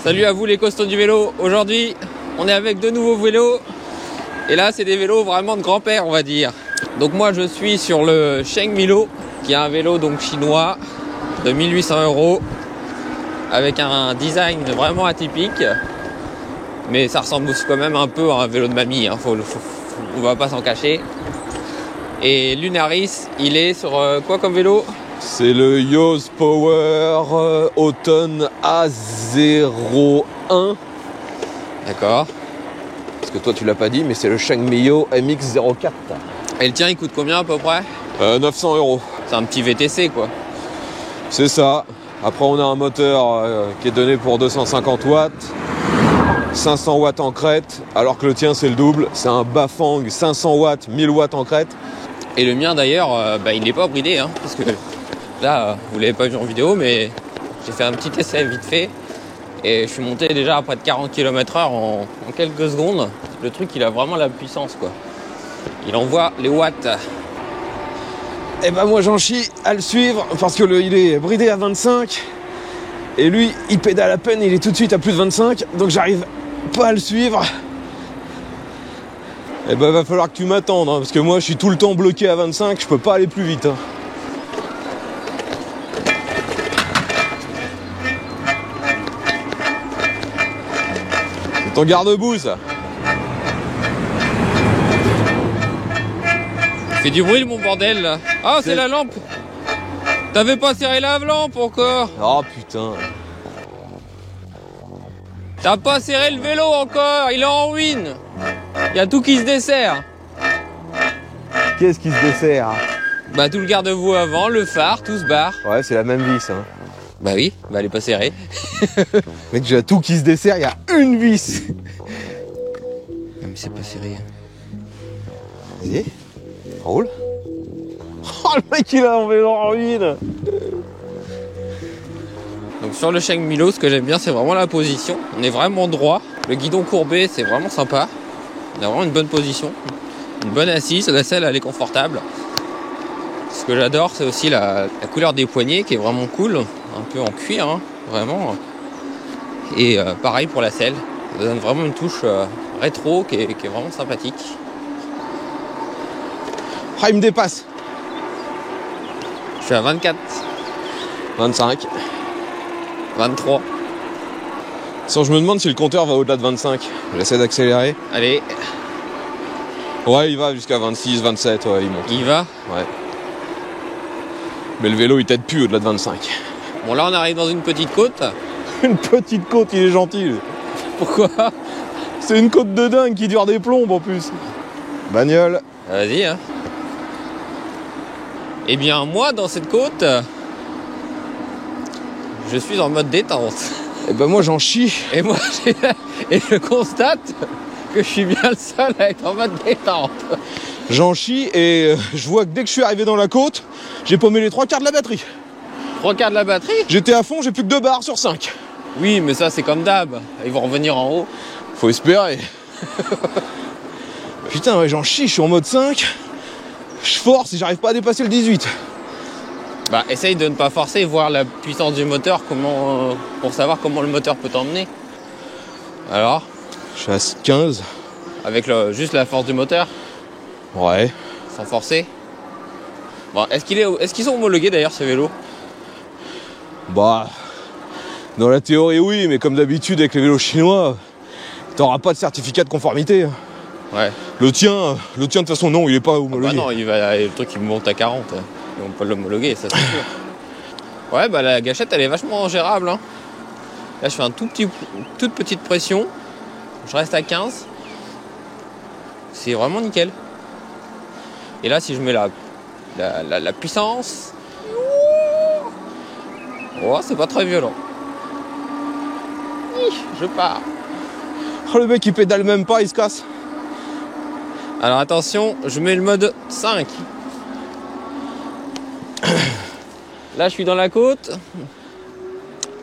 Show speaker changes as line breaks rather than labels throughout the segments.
Salut à vous les costauds du vélo. Aujourd'hui, on est avec de nouveaux vélos. Et là, c'est des vélos vraiment de grand-père, on va dire. Donc moi, je suis sur le Sheng Milo, qui est un vélo donc chinois de 1800 €, avec un design vraiment atypique. Mais ça ressemble aussi quand même un peu à un vélo de mamie, hein. On va pas s'en cacher. Et Lunaris, il est sur quoi comme vélo?
C'est le Yos Power Autumn A01.
D'accord.
Parce que toi tu l'as pas dit, mais c'est le Sheng Mio MX-04.
Et le tien, il coûte combien à peu près?
900 €.
C'est un petit VTC quoi.
C'est ça. Après on a un moteur qui est donné pour 250 watts. 500 watts en crête, alors que le tien c'est le double. C'est un Bafang 500 watts, 1000 watts en crête.
Et le mien d'ailleurs, il n'est pas bridé, hein, parce que là, vous l'avez pas vu en vidéo, mais j'ai fait un petit essai vite fait. Et je suis monté déjà à près de 40 km/h en quelques secondes. Le truc, il a vraiment la puissance, quoi. Il envoie les watts.
Et ben moi j'en chie à le suivre, parce que il est bridé à 25. Et lui, il pédale à peine, il est tout de suite à plus de 25. Donc j'arrive pas à le suivre. Et ben va falloir que tu m'attendes, hein, parce que moi je suis tout le temps bloqué à 25, je peux pas aller plus vite. Hein. C'est ton garde-boue ça.
Fait du bruit mon bordel là. Ah, c'est la lampe. T'avais pas serré la lampe encore.
Oh putain.
T'as pas serré le vélo encore, il est en ruine. Il y a tout qui se dessert.
Qu'est-ce qui se dessert?
Bah tout le garde-boue avant, le phare, tout se barre.
Ouais, c'est la même vis. Hein.
Bah oui, bah elle est pas serrée.
Mec, j'ai tout qui se dessert, il y a une vis.
Non mais c'est pas serré.
Vas-y, roule. Oh le mec il a un vélo en ruine.
Donc sur le Sheng Milo, ce que j'aime bien, c'est vraiment la position. On est vraiment droit. Le guidon courbé, c'est vraiment sympa. On a vraiment une bonne position, une bonne assise. La selle, elle est confortable. Ce que j'adore, c'est aussi la couleur des poignets qui est vraiment cool. Un peu en cuir, hein, vraiment. Et pareil pour la selle. Ça donne vraiment une touche rétro qui est vraiment sympathique.
Ah, il me dépasse.
Je suis à 24.
25.
23.
Sans, je me demande si le compteur va au-delà de 25. J'essaie d'accélérer.
Allez.
Ouais, il va jusqu'à 26, 27, ouais, il monte.
Il va.
Ouais. Mais le vélo, il t'aide plus au-delà de 25.
Bon, là, on arrive dans une petite côte.
Une petite côte, il est gentil. Lui.
Pourquoi?
C'est une côte de dingue qui dure des plombes en plus. Bagnole.
Vas-y, hein. Eh bien, moi, dans cette côte, je suis en mode détente.
Et ben moi, j'en chie.
Et moi, et je constate que je suis bien le seul à être en mode détente.
J'en chie et je vois que dès que je suis arrivé dans la côte, j'ai paumé les 3/4 de la batterie.
3/4 de la batterie?
J'étais à fond, j'ai plus que 2 barres sur 5.
Oui, mais ça, c'est comme d'hab. Ils vont revenir en haut.
Faut espérer. Putain, ouais, j'en chie, je suis en mode 5. Je force et j'arrive pas à dépasser le 18.
Bah, essaye de ne pas forcer, voir la puissance du moteur, pour savoir comment le moteur peut t'emmener. Alors?
Je suis à 15.
Avec juste la force du moteur?
Ouais.
Sans forcer? Bon, est-ce qu'ils sont homologués d'ailleurs ces vélos?
Bah, dans la théorie oui, mais comme d'habitude avec les vélos chinois, t'auras pas de certificat de conformité.
Ouais.
Le tien de toute façon non, il est pas homologué.
Ah bah non, le truc il monte à 40. Ils vont pas l'homologuer, ça c'est sûr. Ouais, bah la gâchette elle est vachement gérable. Hein. Là je fais toute petite pression. Je reste à 15. C'est vraiment nickel. Et là si je mets la puissance. Oh, c'est pas très violent. Je pars.
Oh, le mec il pédale même pas, il se casse.
Alors attention, je mets le mode 5. Là je suis dans la côte.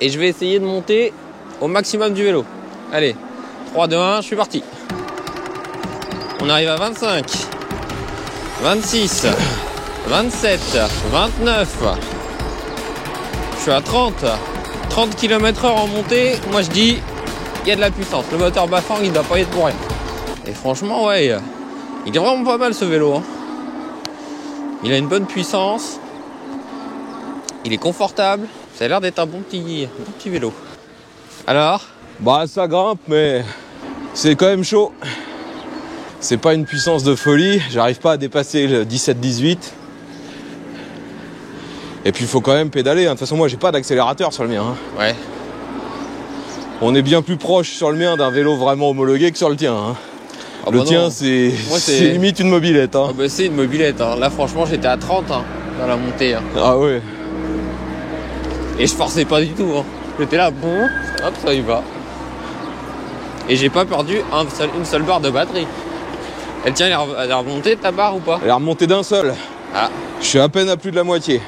Et je vais essayer de monter au maximum du vélo. Allez, 3, 2, 1, je suis parti. On arrive à 25, 26, 27, 29. Je suis à 30, 30 km/h en montée, moi je dis, il y a de la puissance. Le moteur Bafang, il doit pas y être pour rien. Et franchement, ouais, il est vraiment pas mal ce vélo. Hein. Il a une bonne puissance. Il est confortable. Ça a l'air d'être un bon petit vélo. Alors?
Bah ça grimpe, mais c'est quand même chaud. C'est pas une puissance de folie. J'arrive pas à dépasser le 17-18. Et puis il faut quand même pédaler. De toute façon, moi j'ai pas d'accélérateur sur le mien. Hein.
Ouais.
On est bien plus proche sur le mien d'un vélo vraiment homologué que sur le tien. Hein.
Ah
le
bah
tien,
non.
c'est
Moi,
limite une mobilette. Hein.
Ah bah c'est une mobilette. Hein. Là, franchement, j'étais à 30 hein, dans la montée. Hein.
Ah ouais.
Et je forçais pas du tout. Hein. J'étais là, bon, hop, ça y va. Et j'ai pas perdu une seule barre de batterie. Elle tient, elle est remontée ta barre ou pas?
Elle est remontée d'un seul.
Ah.
Je suis à peine à plus de la moitié.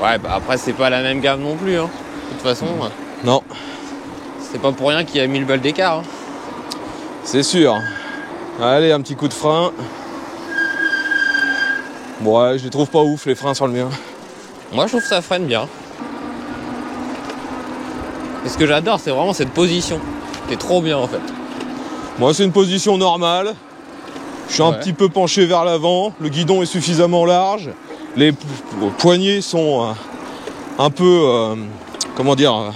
Ouais, bah après, c'est pas la même gamme non plus. Hein. De toute façon,
Non.
c'est pas pour rien qu'il y a 1000 balles d'écart. Hein.
C'est sûr. Allez, un petit coup de frein. Bon, ouais, je les trouve pas ouf les freins sur le mien.
Moi, je trouve que ça freine bien. Et ce que j'adore, c'est vraiment cette position. C'est trop bien en fait.
Moi, c'est une position normale. Je suis un petit peu penché vers l'avant. Le guidon est suffisamment large. Les poignets sont un peu, comment dire,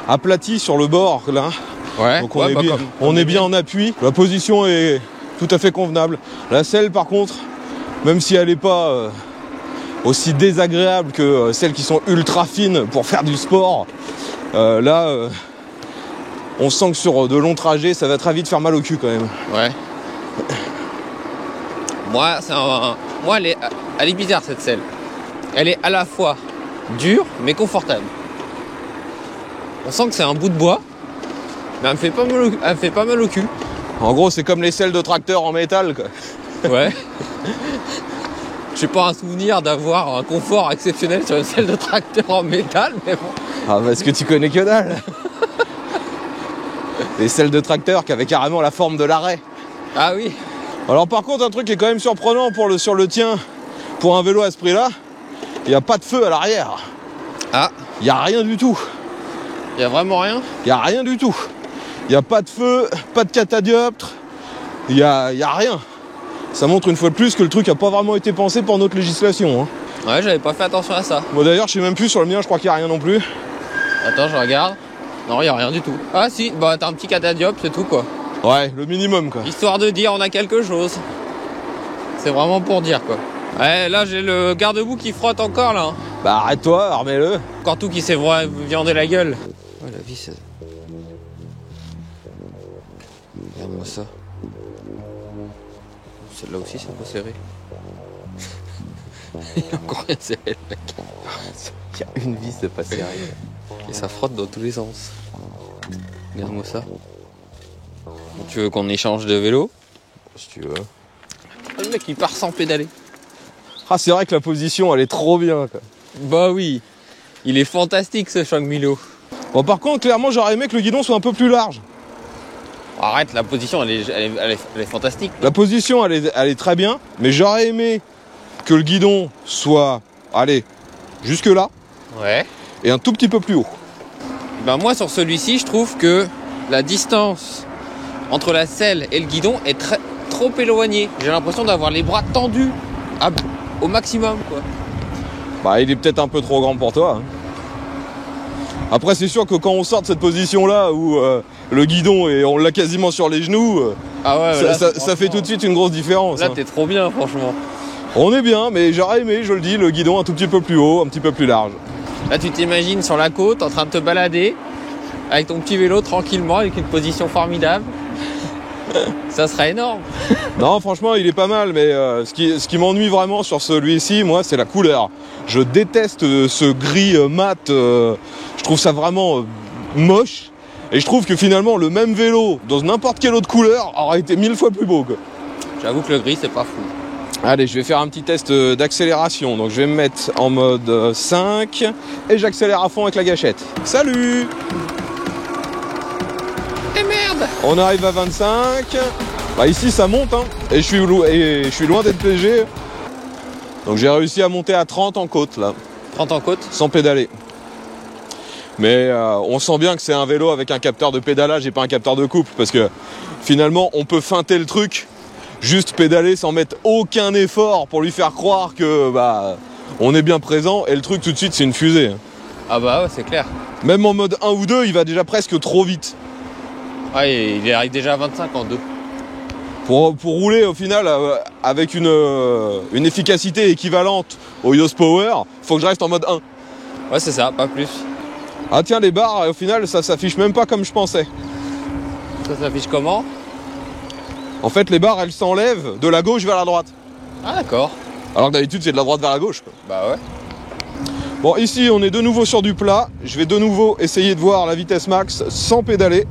aplatis sur le bord là.
Ouais.
Donc on est bien en appui. La position est tout à fait convenable. La selle, par contre, même si elle n'est pas aussi désagréable que celles qui sont ultra fines pour faire du sport, là, on sent que sur de longs trajets, ça va très vite faire mal au cul quand même.
Ouais. Moi, elle est bizarre cette selle. Elle est à la fois dure mais confortable. On sent que c'est un bout de bois, mais elle me fait pas mal au cul.
En gros, c'est comme les selles de tracteur en métal, quoi.
Ouais. J'ai pas un souvenir d'avoir un confort exceptionnel sur une selle de tracteur en métal, mais bon.
Ah, parce que tu connais que dalle. Les selles de tracteur qui avaient carrément la forme de l'arrêt.
Ah oui.
Alors par contre, un truc qui est quand même surprenant sur le tien, pour un vélo à ce prix-là, il n'y a pas de feu à l'arrière.
Ah.
Il n'y a rien du tout.
Il y a vraiment rien?
Il n'y a rien du tout. Il n'y a pas de feu, pas de catadioptre, il y a rien. Ça montre une fois de plus que le truc n'a pas vraiment été pensé pour notre législation. Hein.
Ouais, j'avais pas fait attention à ça.
Bon d'ailleurs, je sais même plus sur le mien, je crois qu'il n'y a rien non plus.
Attends, je regarde. Non, il n'y a rien du tout. Ah si, bah t'as un petit catadiop, c'est tout quoi.
Ouais, le minimum quoi.
Histoire de dire on a quelque chose. C'est vraiment pour dire quoi. Ouais, là j'ai le garde-boue qui frotte encore là.
Bah arrête-toi, remets-le.
Encore tout qui s'est viandé la gueule. Ouais, la vis. Regarde-moi ça. Celle-là aussi c'est pas serré. Il y a encore rien serré le mec.
Il y a une vis de pas serrée.
Et ça frotte dans tous les sens. Regarde-moi ça. Bon, tu veux qu'on échange de vélo?
Si tu veux.
Le mec il part sans pédaler.
Ah c'est vrai que la position elle est trop bien quoi.
Bah oui. Il est fantastique ce Shang Milo.
Bon par contre clairement j'aurais aimé que le guidon soit un peu plus large.
Arrête, la position elle est fantastique.
La position elle est très bien, mais j'aurais aimé que le guidon soit, allez, jusque là.
Ouais.
Et un tout petit peu plus haut.
Ben moi sur celui-ci je trouve que la distance entre la selle et le guidon est trop éloignée. J'ai l'impression d'avoir les bras tendus au maximum quoi.
Bah il est peut-être un peu trop grand pour toi. Hein. Après c'est sûr que quand on sort de cette position là où le guidon et on l'a quasiment sur les genoux, ça fait tout de suite une grosse différence.
Là
hein.
t'es trop bien franchement.
On est bien, mais j'aurais aimé, je le dis, le guidon un tout petit peu plus haut, un petit peu plus large.
Là tu t'imagines sur la côte en train de te balader avec ton petit vélo tranquillement avec une position formidable. Ça serait énorme.
Non franchement il est pas mal, mais ce qui m'ennuie vraiment sur celui-ci, moi c'est la couleur. Je déteste ce gris mat, je trouve ça vraiment moche. Et je trouve que finalement le même vélo dans n'importe quelle autre couleur aurait été 1000 fois plus beau quoi.
J'avoue que le gris c'est pas fou.
Allez, je vais faire un petit test d'accélération. Donc je vais me mettre en mode 5 et j'accélère à fond avec la gâchette. Salut!
Et merde!
On arrive à 25. Bah ici ça monte hein. Et je suis loin d'être léger. Donc j'ai réussi à monter à 30 en côte là.
30 en côte?
Sans pédaler. Mais on sent bien que c'est un vélo avec un capteur de pédalage et pas un capteur de coupe, parce que finalement on peut feinter le truc, juste pédaler sans mettre aucun effort pour lui faire croire que on est bien présent, et le truc tout de suite c'est une fusée.
Ah bah ouais, c'est clair.
Même en mode 1 ou 2, il va déjà presque trop vite.
Ouais, il arrive déjà à 25 en 2.
Pour rouler au final avec une efficacité équivalente au Yos Power, faut que je reste en mode 1.
Ouais, c'est ça, pas plus.
Ah tiens, les barres, au final, ça s'affiche même pas comme je pensais.
Ça s'affiche comment?
En fait, les barres, elles s'enlèvent de la gauche vers la droite.
Ah d'accord.
Alors que d'habitude, c'est de la droite vers la gauche, quoi.
Bah ouais.
Bon, ici, on est de nouveau sur du plat. Je vais de nouveau essayer de voir la vitesse max sans pédaler.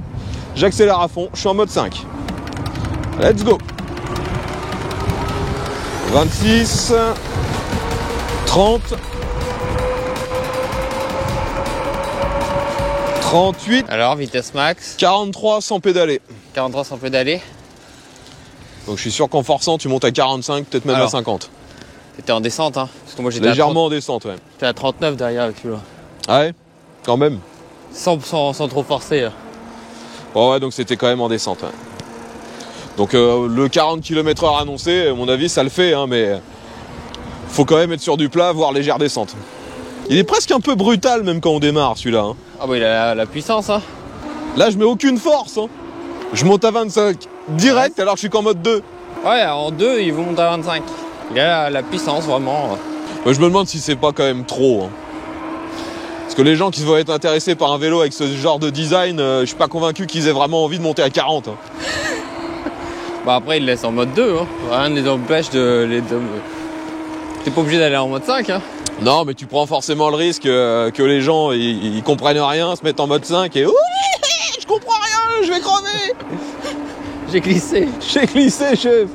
J'accélère à fond, je suis en mode 5. Let's go. 26, 30, 38,
Alors, vitesse max,
43 sans pédaler.
43 sans pédaler.
Donc je suis sûr qu'en forçant, tu montes à 45, peut-être même à 50.
T'étais en descente, hein? Parce que moi j'étais
Légèrement en descente, ouais.
J'étais à 39 derrière avec celui-là.
Ah ouais, quand même.
Sans trop forcer.
Bon, ouais, donc c'était quand même en descente. Ouais. Donc le 40 km/h annoncé, à mon avis, ça le fait, hein, mais faut quand même être sur du plat, voire légère descente. Il est presque un peu brutal même quand on démarre celui-là. Hein.
Ah bah il a la puissance, hein.
Là, je mets aucune force. Hein. Je monte à 25 direct, alors que je suis qu'en mode 2.
Ouais, en 2, il vous monte à 25. Il a la puissance, vraiment.
Moi, je me demande si c'est pas quand même trop. Hein. Parce que les gens qui vont être intéressés par un vélo avec ce genre de design, je suis pas convaincu qu'ils aient vraiment envie de monter à 40. Hein.
Bah après, il laisse en mode 2. Hein. Rien ne les empêche de... T'es pas obligé d'aller en mode 5. Hein.
Non, mais tu prends forcément le risque que les gens ils comprennent rien, se mettent en mode 5 et je comprends rien, je vais crever.
J'ai glissé.
J'ai glissé, chef.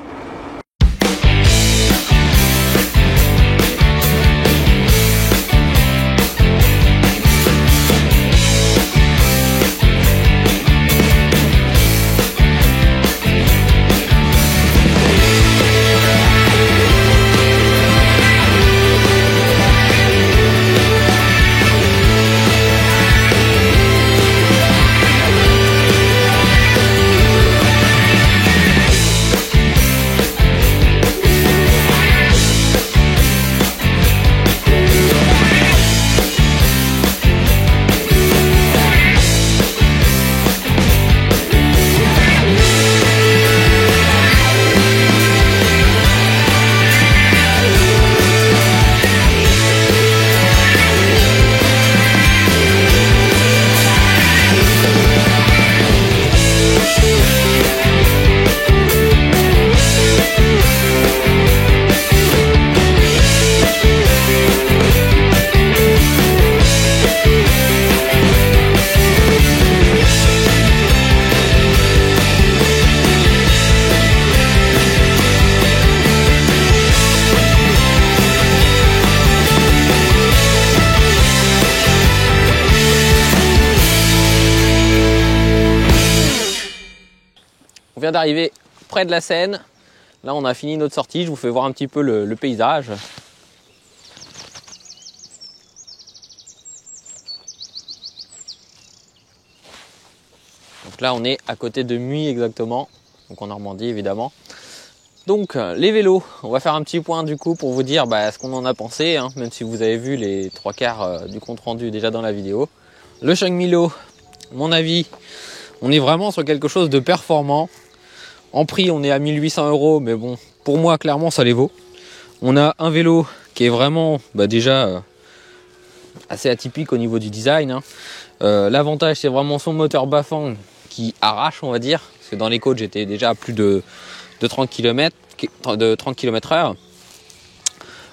On vient d'arriver près de la Seine. Là, on a fini notre sortie. Je vous fais voir un petit peu le paysage. Donc là, on est à côté de Muy exactement. Donc en Normandie, évidemment. Donc, les vélos. On va faire un petit point du coup pour vous dire ce qu'on en a pensé. Hein, même si vous avez vu les 3/4 du compte rendu déjà dans la vidéo. Le Sheng Milo, mon avis, on est vraiment sur quelque chose de performant. En prix, on est à 1800 €, mais bon, pour moi, clairement, ça les vaut. On a un vélo qui est vraiment déjà assez atypique au niveau du design. Hein. L'avantage, c'est vraiment son moteur Bafang qui arrache, on va dire. Parce que dans les côtes, j'étais déjà à plus de 30 km/h.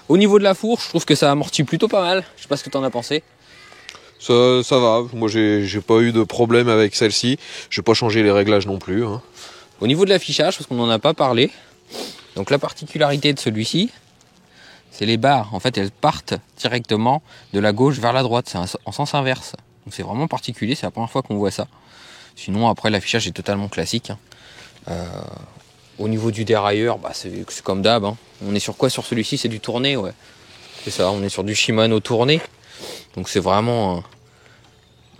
Au niveau de la fourche, je trouve que ça amortit plutôt pas mal. Je sais pas ce que tu en as pensé.
Ça va, moi j'ai pas eu de problème avec celle-ci. J'ai pas changé les réglages non plus. Hein.
Au niveau de l'affichage, parce qu'on n'en a pas parlé, donc la particularité de celui-ci, c'est les barres. En fait, elles partent directement de la gauche vers la droite. C'est en sens inverse. Donc c'est vraiment particulier, c'est la première fois qu'on voit ça. Sinon, après, l'affichage est totalement classique. Au niveau du dérailleur, c'est comme d'hab. Hein. On est sur quoi sur celui-ci? C'est du tourné, ouais. C'est ça, on est sur du Shimano tourné. Donc c'est vraiment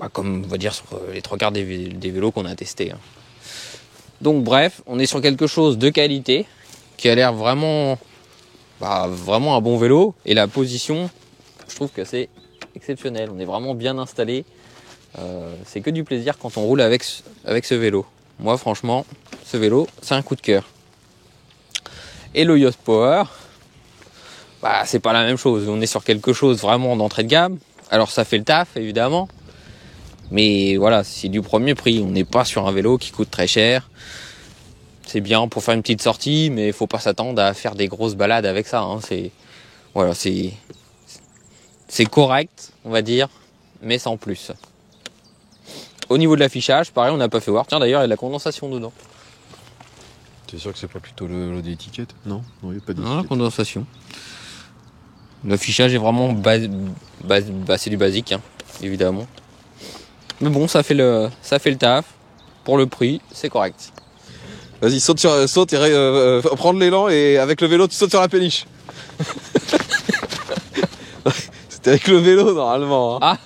comme on va dire sur les 3/4 des vélos qu'on a testés. Hein. Donc bref, on est sur quelque chose de qualité qui a l'air vraiment, vraiment un bon vélo. Et la position, je trouve que c'est exceptionnel. On est vraiment bien installé. C'est que du plaisir quand on roule avec ce vélo. Moi franchement, ce vélo, c'est un coup de cœur. Et le Yost Power, c'est pas la même chose. On est sur quelque chose vraiment d'entrée de gamme. Alors ça fait le taf évidemment. Mais voilà, c'est du premier prix. On n'est pas sur un vélo qui coûte très cher. C'est bien pour faire une petite sortie, mais il faut pas s'attendre à faire des grosses balades avec ça. Hein. C'est correct, on va dire, mais sans plus. Au niveau de l'affichage, pareil, on n'a pas fait voir. Tiens, d'ailleurs, il y a de la condensation dedans.
T'es sûr que c'est pas plutôt le d'étiquette? Non, il n'y a pas d'étiquette.
Non, la condensation. L'affichage est vraiment c'est du basique, hein, évidemment. Mais bon, ça fait le taf. Pour le prix, c'est correct.
Vas-y, saute et prendre l'élan et avec le vélo, tu sautes sur la péniche. C'était avec le vélo normalement. Hein.
Ah.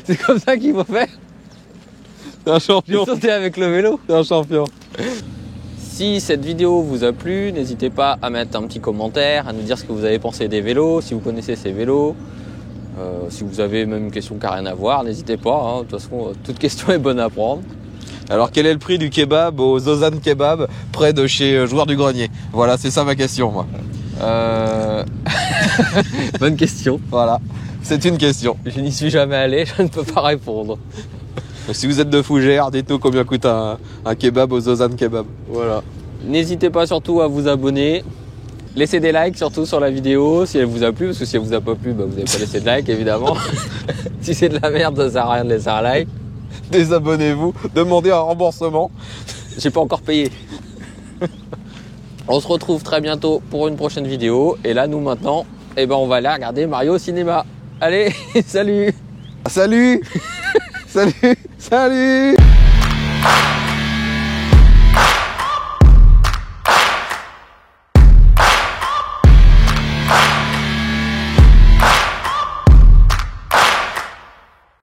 C'est comme ça qu'il faut faire.
T'es un champion.
Sauter avec le vélo.
T'es un champion.
Si cette vidéo vous a plu, n'hésitez pas à mettre un petit commentaire, à nous dire ce que vous avez pensé des vélos, si vous connaissez ces vélos. Si vous avez même une question qui n'a rien à voir, n'hésitez pas. Hein. De toute façon, toute question est bonne à prendre.
Alors, quel est le prix du kebab au Zozan Kebab près de chez Joueur du Grenier? Voilà, c'est ça ma question, moi.
Bonne question.
Voilà, c'est une question.
Je n'y suis jamais allé, je ne peux pas répondre.
Si vous êtes de Fougères, dites-nous combien coûte un kebab au Zozan Kebab. Voilà.
N'hésitez pas surtout à vous abonner. Laissez des likes surtout sur la vidéo si elle vous a plu, parce que si elle vous a pas plu, vous n'avez pas laissé de like évidemment. Si c'est de la merde, ça sert à rien de laisser un like.
Désabonnez-vous, demandez un remboursement.
J'ai pas encore payé. On se retrouve très bientôt pour une prochaine vidéo. Et là, nous maintenant, on va aller regarder Mario au cinéma. Allez, salut.
Salut. Salut.